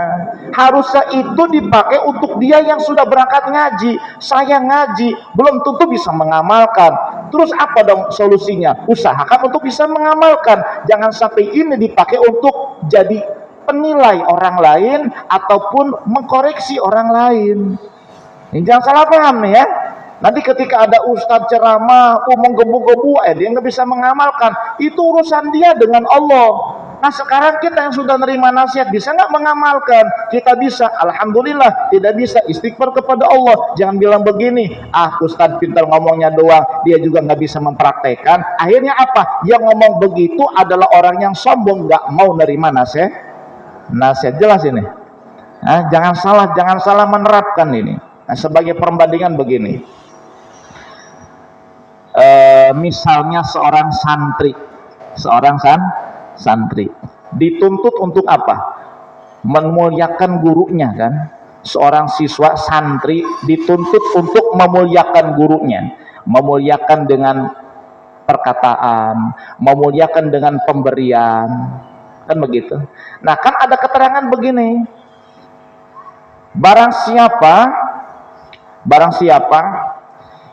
Harusnya itu dipakai untuk dia yang sudah berangkat ngaji. Saya ngaji, belum tentu bisa mengamalkan. Terus apa dong solusinya? Usahakan untuk bisa mengamalkan. Jangan sampai ini dipakai untuk jadi penilai orang lain ataupun mengkoreksi orang lain. Ini jangan salah paham nih ya. Nanti ketika ada ustadz ceramah, menggebu-gebu, dia nggak bisa mengamalkan. Itu urusan dia dengan Allah. Nah sekarang kita yang sudah nerima nasihat bisa nggak mengamalkan? Kita bisa, alhamdulillah. Tidak bisa, istighfar kepada Allah. Jangan bilang begini, ustadz pintar ngomongnya doang, dia juga nggak bisa mempraktekkan. Akhirnya apa? Yang ngomong begitu adalah orang yang sombong, nggak mau nerima nasihat. Jelas ini. Jangan salah menerapkan ini. Nah, sebagai perbandingan begini, misalnya seorang santri dituntut untuk apa? Memuliakan gurunya kan. Seorang siswa santri dituntut untuk memuliakan gurunya, memuliakan dengan perkataan, memuliakan dengan pemberian. kan begitu. Nah, kan ada keterangan begini, barang siapa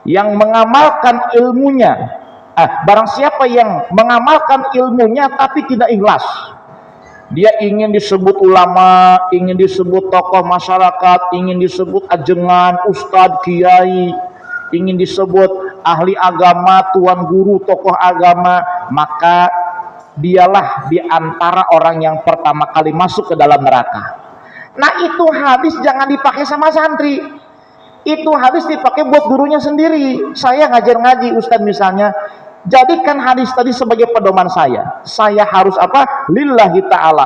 yang mengamalkan ilmunya, barang siapa yang mengamalkan ilmunya tapi tidak ikhlas, dia ingin disebut ulama, ingin disebut tokoh masyarakat, ingin disebut ajengan, ustadz, kiai, ingin disebut ahli agama, tuan guru, tokoh agama, maka dialah di antara orang yang pertama kali masuk ke dalam neraka. Nah, itu hadis jangan dipakai sama santri. Itu hadis dipakai buat gurunya sendiri. Saya ngajar ngaji, ustadz misalnya, jadikan hadis tadi sebagai pedoman saya. Saya harus apa? Lillahi ta'ala,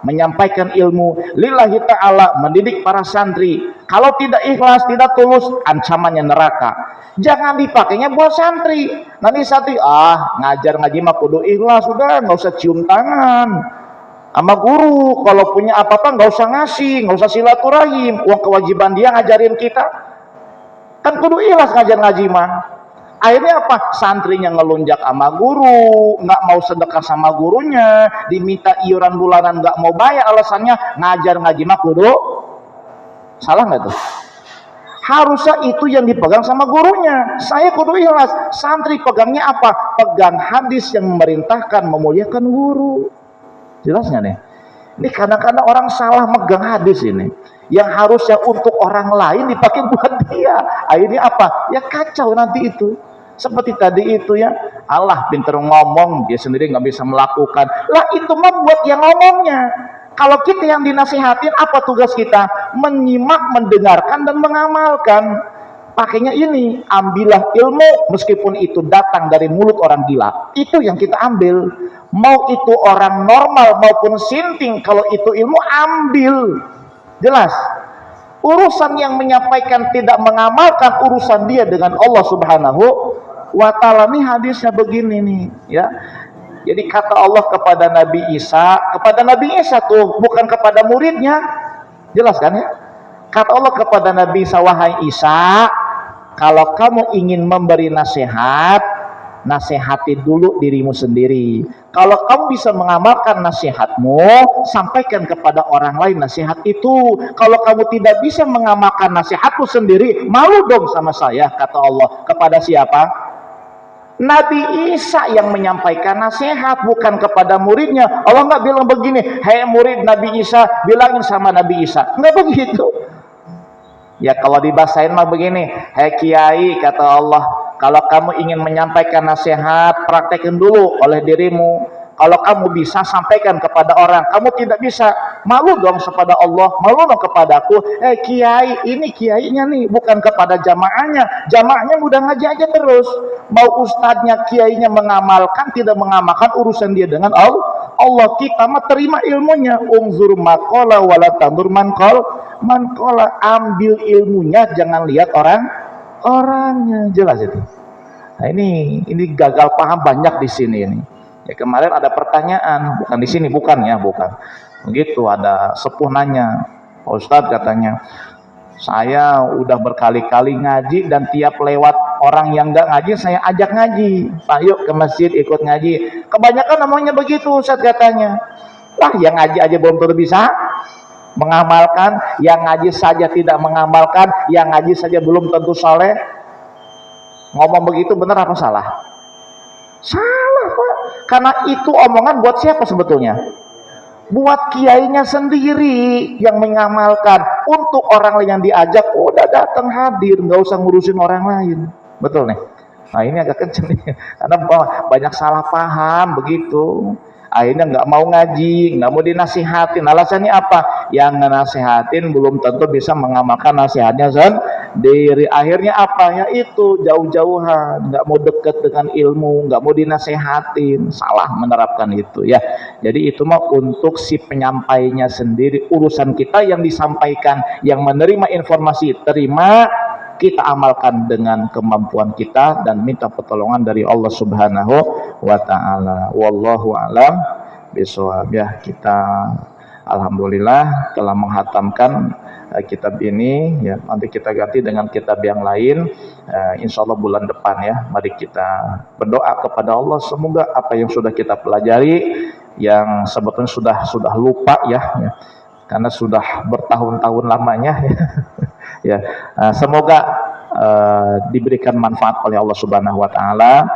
menyampaikan ilmu. Lillahi ta'ala, mendidik para santri. Kalau tidak ikhlas, tidak tulus, ancamannya neraka. Jangan dipakainya buat santri. Nanti santri, ngajar ngaji mah kudu ikhlas, sudah nggak usah cium tangan sama guru. Kalau punya apa-apa nggak usah ngasih, nggak usah silaturahim. Uang kewajiban dia ngajarin kita. Kan kudu ikhlas ngajar ngaji mah. Akhirnya apa? Santrinya ngelunjak sama guru, nggak mau sedekah sama gurunya, diminta iuran bulanan nggak mau bayar, alasannya ngajar ngaji mah kudu. Salah nggak tuh? Harusnya itu yang dipegang sama gurunya. Saya kudu ikhlas. Santri pegangnya apa? Pegang hadis yang memerintahkan memuliakan guru. Jelas nggak nih? Ini kadang-kadang orang salah megang hadis ini, yang harusnya untuk orang lain dipakai buat dia. Akhirnya apa? Ya kacau nanti itu. Seperti tadi itu ya, Allah pintar ngomong, dia sendiri nggak bisa melakukan. Lah itu mah buat yang ngomongnya. Kalau kita yang dinasihatin, apa tugas kita? Menyimak, mendengarkan, dan mengamalkan. Pakainya ini, ambillah ilmu meskipun itu datang dari mulut orang gila. Itu yang kita ambil. Mau itu orang normal maupun sinting, kalau itu ilmu ambil. Jelas. Urusan yang menyampaikan tidak mengamalkan, urusan dia dengan Allah Subhanahu wa ta'ala. Nih hadisnya begini nih ya. Jadi kata Allah kepada Nabi Isa tuh, bukan kepada muridnya. Jelas kan ya? Kata Allah kepada Nabi Isa, wahai Isa, kalau kamu ingin memberi nasihat, nasihati dulu dirimu sendiri. Kalau kamu bisa mengamalkan nasihatmu, sampaikan kepada orang lain nasihat itu. Kalau kamu tidak bisa mengamalkan nasihatmu sendiri, malu dong sama saya, kata Allah. Kepada siapa? Nabi Isa yang menyampaikan nasihat, bukan kepada muridnya. Allah nggak bilang begini, hei murid Nabi Isa, bilangin sama Nabi Isa. Nggak begitu. Ya kalau dibahasain mah begini, hei kiai, kata Allah, kalau kamu ingin menyampaikan nasihat, praktekin dulu oleh dirimu. Kalau kamu bisa, sampaikan kepada orang. Kamu tidak bisa, malu dong kepada Allah, malu dong kepadaku. Kiai, ini kiainya nih, bukan kepada jamaahnya. Jamaahnya udah ngaji aja terus. Mau ustadznya, kiainya mengamalkan, tidak mengamalkan, urusan dia dengan Allah. Allah, kita mah terima ilmunya. Unzur maqala wala tandur manqala. Ambil ilmunya, jangan lihat orangnya. Jelas itu. Nah ini gagal paham banyak di sini ini. Ya kemarin ada pertanyaan, bukan di sini, bukan. Begitu ada sepuh nanya, Pak Ustadz katanya, saya udah berkali-kali ngaji dan tiap lewat orang yang nggak ngaji saya ajak ngaji. Pak yuk ke masjid ikut ngaji. Kebanyakan namanya begitu Ustadz katanya. Lah yang ngaji aja belum tentu bisa mengamalkan, yang ngaji saja tidak mengamalkan, yang ngaji saja belum tentu saleh. Ngomong begitu benar apa salah? Salah Pak. Karena itu omongan buat siapa sebetulnya? Buat kiainya sendiri yang mengamalkan. Untuk orang lain yang diajak, udah datang hadir, nggak usah ngurusin orang lain. Betul nih. Nah ini agak kenceng nih, karena banyak salah paham begitu. Akhirnya nggak mau ngaji, nggak mau dinasihatin. Alasannya apa? Yang nasihatin belum tentu bisa mengamalkan nasihatnya sendiri. Akhirnya apa? Ya itu jauh-jauhan, nggak mau deket dengan ilmu, nggak mau dinasihatin. Salah menerapkan itu ya. Jadi itu mah untuk si penyampainya sendiri. Urusan kita yang disampaikan, yang menerima informasi terima, kita amalkan dengan kemampuan kita dan minta pertolongan dari Allah Subhanahu wa ta'ala. Wallahu a'lam bishawab. Ya, kita alhamdulillah telah menghatamkan kitab ini ya. Nanti kita ganti dengan kitab yang lain insya Allah bulan depan ya. Mari kita berdoa kepada Allah, semoga apa yang sudah kita pelajari yang sebetulnya sudah lupa ya, karena sudah bertahun-tahun lamanya ya. Ya, semoga diberikan manfaat oleh Allah Subhanahu wa taala,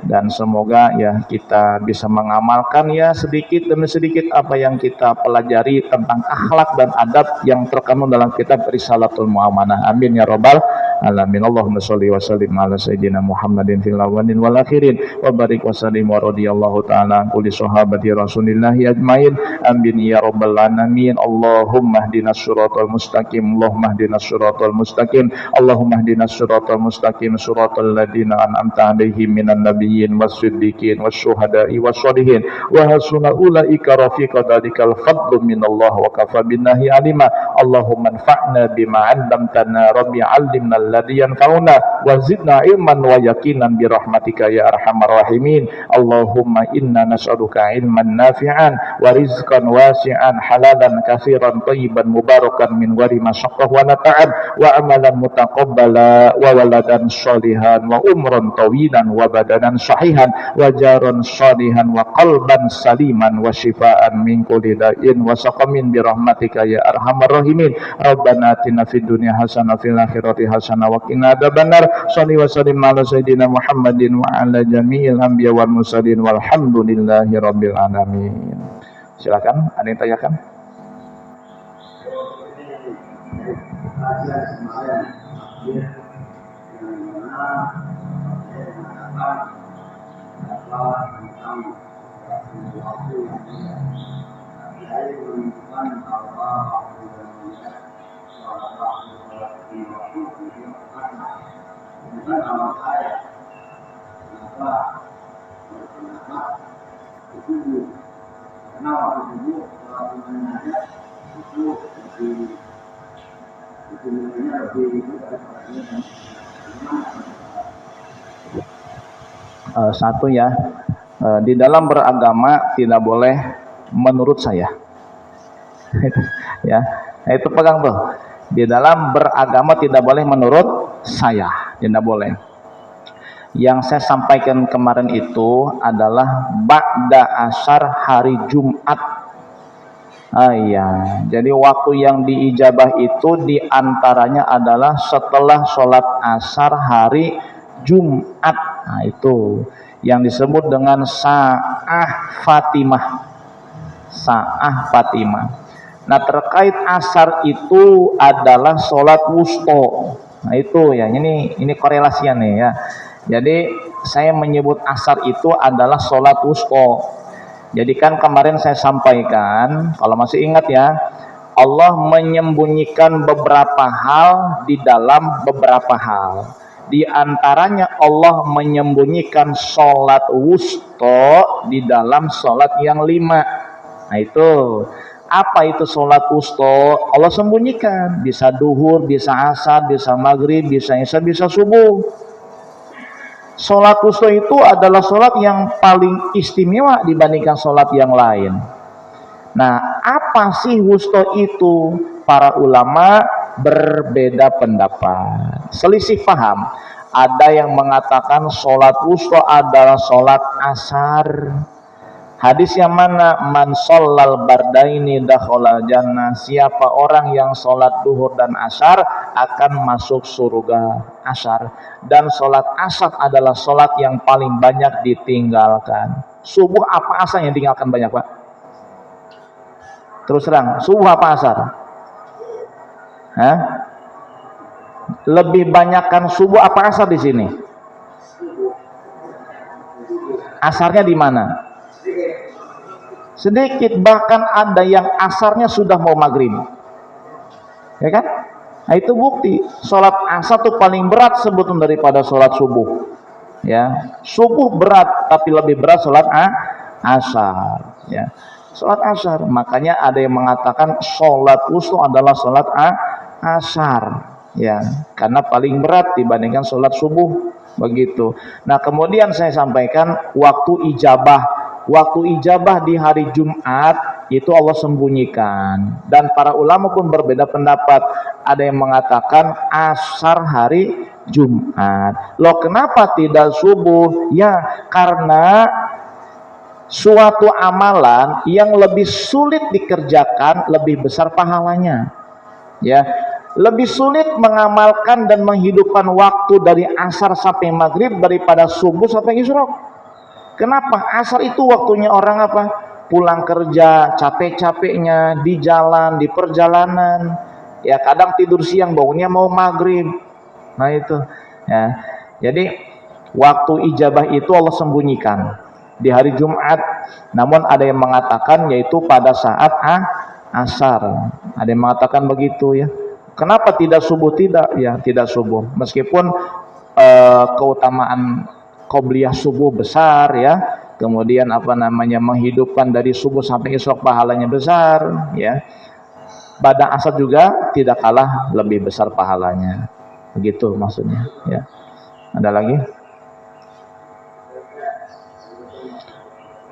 dan semoga ya kita bisa mengamalkan ya sedikit demi sedikit apa yang kita pelajari tentang akhlak dan adab yang terkandung dalam kitab Risalatul Mu'amanah. Amin ya rabbal alamin. Allahumma sholli wa sallim ala sayyidina Muhammadin fil awwalin wal akhirin wa barik wa sallim wa radhiyallahu ta'ala an kulli sahabati rasulillahi ajmain. Amin ya rabbal alamin. Allahumma ihdinas siratal mustaqim, Allahumma ihdinas siratal mustaqim, Allahumma ihdinas siratal mustaqim, siratal ladzina an'amta 'alaihim minan nabiyyin was-siddiqin wasyuhada'i wash-shalihin wa hasuna ulaika rafiqa, dzalikal fadlu minallah wa kafa billahi alima. Allahumma anfa'na bima 'allamtana, rabbi 'allimna alladhi yanfa'una wa zidna ilman wa yaqinan bi rahmatika ya arhamar rahimin. Allahumma inna nas'aluka ilman nafi'an wa rizqan wasi'an halalan katsiran thayyiban mubarakan min ghairi masyaqqah wa nata'an wa amalan mutaqabbala wa waladan sholihan wa umran tawilan wa badanan sahihan wa jaran sholihan wa qalban saliman wa shifaan min kulli da'in wa saqamin bi rahmatika ya arhamar rahimin. Rabbana atina fid dunya hasanah fil akhirati hasanah wa qina adzabannar. Shalli wa sallim ala sayyidina Muhammadin wa ala jami'il anbiya wal mursalin walhamdulillahi rabbil alamin. Silakan, ada yang tanyakan? Satu ya, di dalam beragama tidak boleh menurut saya. Ya, itu pegang tuh. Di dalam beragama tidak boleh menurut saya, tidak boleh. Yang saya sampaikan kemarin itu adalah ba'da asar hari Jumat. Iya, jadi waktu yang diijabah itu diantaranya adalah setelah sholat asar hari Jumat. Nah, itu yang disebut dengan Sa'ah Fatimah. Sa'ah Fatimah. Nah, terkait asar itu adalah sholat wusto. Nah, itu ya, ini korelasinya nih ya. Jadi saya menyebut asar itu adalah sholat wusto. Jadi kan kemarin saya sampaikan, kalau masih ingat ya, Allah menyembunyikan beberapa hal di dalam beberapa hal. Di antaranya Allah menyembunyikan sholat wusto di dalam sholat yang 5. Nah itu, apa itu sholat wusto? Allah sembunyikan, bisa duhur, bisa asar, bisa maghrib, bisa isya, bisa subuh. Sholat wusto itu adalah sholat yang paling istimewa dibandingkan sholat yang lain. Nah, apa sih wusto itu? Para ulama berbeda pendapat, selisih paham. Ada yang mengatakan sholat wusto adalah sholat asar. Hadis yang mana? Man shollal bardaini dakhalal jannah. Siapa orang yang sholat duhur dan asar akan masuk surga. Asar. Dan sholat asar adalah sholat yang paling banyak ditinggalkan. Subuh apa asar yang ditinggalkan banyak, Pak? Terus terang, subuh apa asar? Hah? Lebih banyakkan subuh apa asar di sini? Asarnya di mana? Sedikit, bahkan ada yang asarnya sudah mau maghrib. Ya kan? Nah, itu bukti sholat asar itu paling berat sebetulnya daripada sholat subuh. Ya, subuh berat, tapi lebih berat sholat asar. Ya, sholat asar. Makanya ada yang mengatakan sholat wustu adalah sholat asar. Ya, karena paling berat dibandingkan sholat subuh. Begitu. Nah, kemudian saya sampaikan waktu ijabah. Waktu ijabah di hari Jumat itu Allah sembunyikan, dan para ulama pun berbeda pendapat. Ada yang mengatakan asar hari Jumat. Loh, kenapa tidak subuh? Ya, karena suatu amalan yang lebih sulit dikerjakan lebih besar pahalanya. Ya, lebih sulit mengamalkan dan menghidupkan waktu dari asar sampai maghrib daripada subuh sampai isyraq. Kenapa? Asar itu waktunya orang apa? Pulang kerja, capek-capeknya di jalan, di perjalanan. Ya, kadang tidur siang, bangunnya mau maghrib. Nah itu. Ya. Jadi waktu ijabah itu Allah sembunyikan di hari Jumat. Namun ada yang mengatakan yaitu pada saat asar. Ada yang mengatakan begitu ya. Kenapa tidak subuh? Tidak, ya tidak subuh. Meskipun keutamaan qobliyah subuh besar ya. Kemudian apa namanya menghidupkan dari subuh sampai isyraq pahalanya besar ya. Pada asar juga tidak kalah lebih besar pahalanya. Begitu maksudnya ya. Ada lagi?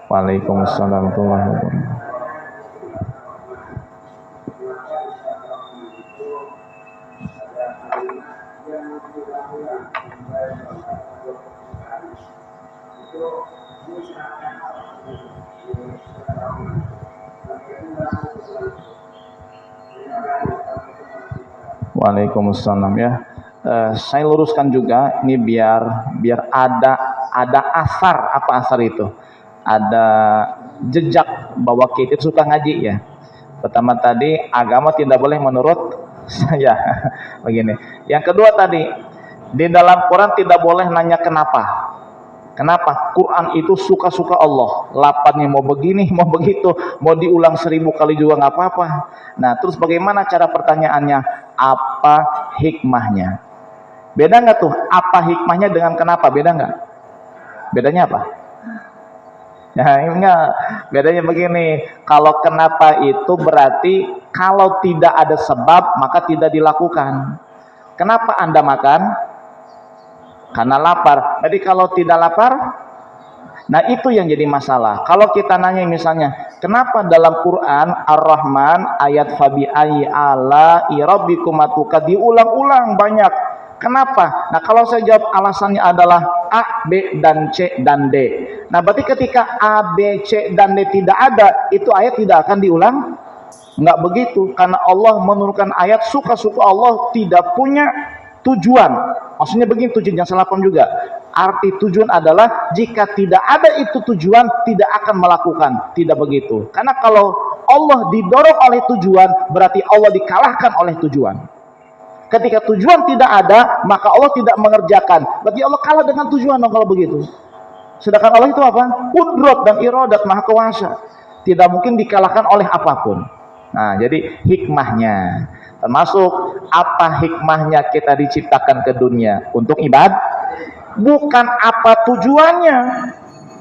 Waalaikumsalam warahmatullahi wabarakatuh. Waalaikumsalam ya. Saya luruskan juga ini biar ada asar. Apa asar itu? Ada jejak bahwa kita suka ngaji ya. Pertama tadi agama tidak boleh menurut saya begini. Yang kedua tadi di dalam Quran tidak boleh nanya kenapa. Kenapa? Quran itu suka-suka Allah. Lapannya mau begini, mau begitu, mau diulang 1000 kali juga nggak apa-apa. Nah, terus bagaimana cara pertanyaannya? Apa hikmahnya? Beda nggak tuh? Apa hikmahnya dengan kenapa? Beda nggak? Bedanya apa? Ya, enggak. Bedanya begini. Kalau kenapa itu berarti kalau tidak ada sebab maka tidak dilakukan. Kenapa Anda makan? Karena lapar. Jadi kalau tidak lapar, nah itu yang jadi masalah. Kalau kita nanya misalnya, kenapa dalam Quran Ar-Rahman ayat fabi ayyi ala rabbikum atuka diulang-ulang banyak? Kenapa? Nah kalau saya jawab alasannya adalah A, B, dan C, dan D. Nah berarti ketika A, B, C, dan D tidak ada, itu ayat tidak akan diulang? Enggak begitu. Karena Allah menurunkan ayat suka-suka Allah tidak punya tujuan. Maksudnya begini tujuan, jangan salah paham juga. Arti tujuan adalah jika tidak ada itu tujuan tidak akan melakukan. Tidak begitu. Karena kalau Allah didorong oleh tujuan berarti Allah dikalahkan oleh tujuan. Ketika tujuan tidak ada maka Allah tidak mengerjakan. Berarti Allah kalah dengan tujuan dong kalau begitu. Sedangkan Allah itu apa? Qudrat dan iradat, maha kuasa. Tidak mungkin dikalahkan oleh apapun. Nah, jadi hikmahnya termasuk apa hikmahnya kita diciptakan ke dunia untuk ibadah, bukan apa tujuannya.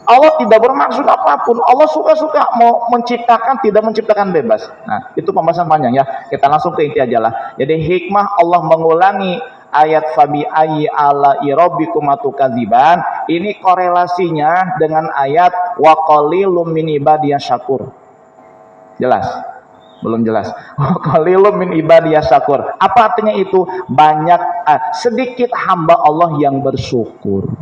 Allah tidak bermaksud apapun. Allah suka-suka mau menciptakan, tidak menciptakan bebas. Nah, itu pembahasan panjang ya. Kita langsung ke inti aja lah. Jadi hikmah Allah mengulangi ayat fabi ayyi ala rabbikum atukadziban. Ini korelasinya dengan ayat wa qalilum min ibadiyas syakur. Jelas? Belum jelas. Qalilum min ibadiyas syakur. Apa artinya itu? Banyak sedikit hamba Allah yang bersyukur.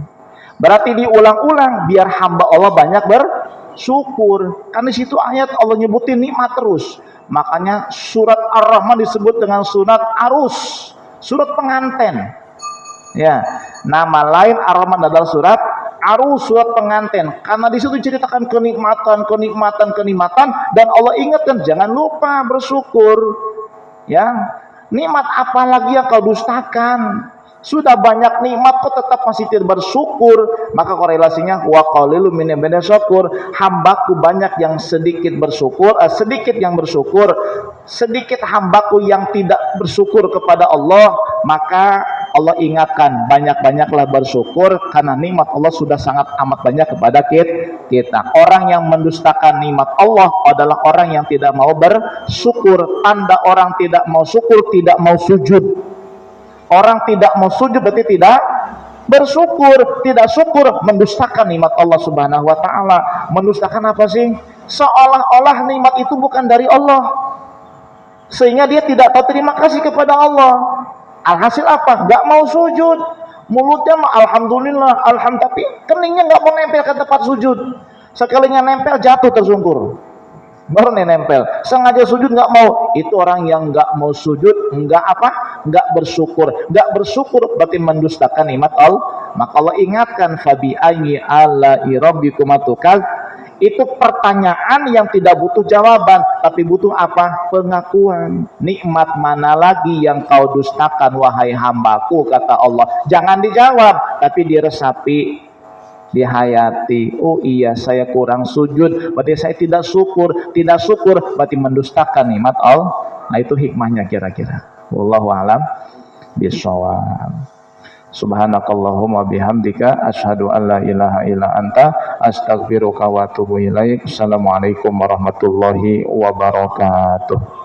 Berarti diulang-ulang biar hamba Allah banyak bersyukur. Kan di situ ayat Allah nyebutin nikmat terus. Makanya surat Ar-Rahman disebut dengan surat Arus, surat pengantin. Ya, nama lain Ar-Rahman adalah surat Arus, surat pengantin. Karena di situ ceritakan kenikmatan dan Allah ingatkan jangan lupa bersyukur. Ya, nikmat apa lagi yang kau dustakan? Sudah banyak nikmat kok tetap masih tidak bersyukur, maka korelasinya wa qalilum min ibadiyas syakur. Hambaku banyak yang sedikit bersyukur, sedikit yang bersyukur, sedikit hambaku yang tidak bersyukur kepada Allah, maka Allah ingatkan banyak-banyaklah bersyukur karena nikmat Allah sudah sangat amat banyak kepada kita. Orang yang mendustakan nikmat Allah adalah orang yang tidak mau bersyukur. Tanda orang tidak mau syukur, tidak mau sujud. Orang tidak mau sujud berarti tidak bersyukur. Tidak syukur mendustakan nikmat Allah Subhanahu wa taala. Mendustakan apa sih? Seolah-olah nikmat itu bukan dari Allah. Sehingga dia tidak tahu terima kasih kepada Allah. Alhasil apa? Enggak mau sujud. Mulutnya mah alhamdulillah, tapi keningnya enggak mau nempel ke tempat sujud. Sekalinya nempel jatuh tersungkur. Baru nih nempel. Sengaja sujud nggak mau. Itu orang yang nggak mau sujud, nggak apa? Nggak bersyukur. Nggak bersyukur berarti mendustakan nikmat Allah. Maka Allah ingatkan fabi ayyi ala'i rabbikum atukaz. Itu pertanyaan yang tidak butuh jawaban, tapi butuh apa? Pengakuan. Nikmat mana lagi yang kau dustakan wahai hambaku, kata Allah. Jangan dijawab, tapi diresapi, dihayati. Oh iya, saya kurang sujud, berarti saya tidak syukur. Tidak syukur berarti mendustakan nikmat Allah. Nah, itu hikmahnya kira-kira. Wallahu a'lam bishawab. Subhanakallahumma bihamdika asyhadu an la ilaha illa anta astaghfiruka wa atubu ilaik. Assalamualaikum warahmatullahi wabarakatuh.